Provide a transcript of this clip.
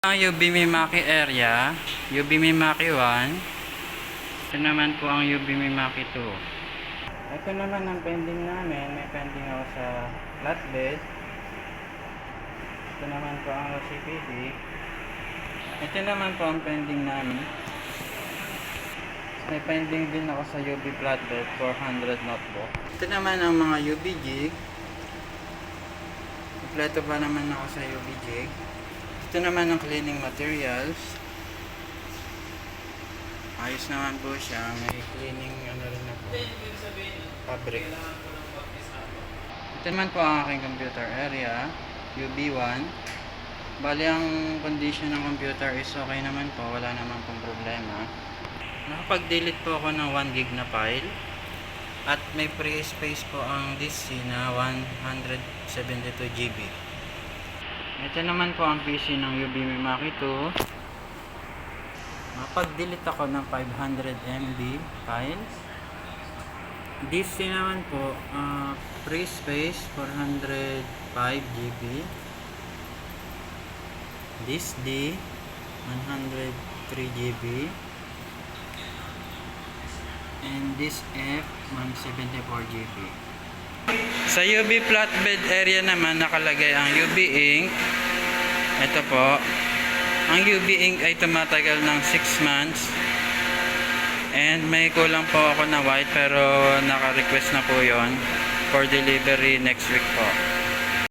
Ang UB Mimaki area, UB Mimaki 1. Ito naman po ang UB Mimaki 2. Ito naman ang pending namin. May pending ako sa flatbed. Ito naman po ang OCPD. Ito naman po ang pending namin. May pending din ako sa UB flatbed 400 notebook. Ito naman ang mga UB jig. Kompleto pa naman ako sa UB jig. Ito naman ang cleaning materials. Ayos naman po siya. May cleaning ano rin na po. Fabric. Ito naman po ang aking computer area. UB1. Bali ang condition ng computer is okay naman po. Wala naman pong problema. Nakapag-delete po ako ng 1 gig na file. At may free space po ang disk C na 172 GB. Ito naman po ang PC ng UB Mimaki 2. Nakapag-delete ako ng 500 MB files. Disk C naman po, free space 405 GB. Disk D 103 GB. And disk F 174 GB. Sa UB flatbed area naman nakalagay ang UB ink. Ito po. Ang UB ink ay tumatagal ng 6 months. And may kulang po ako na white pero naka-request na po yon for delivery next week po.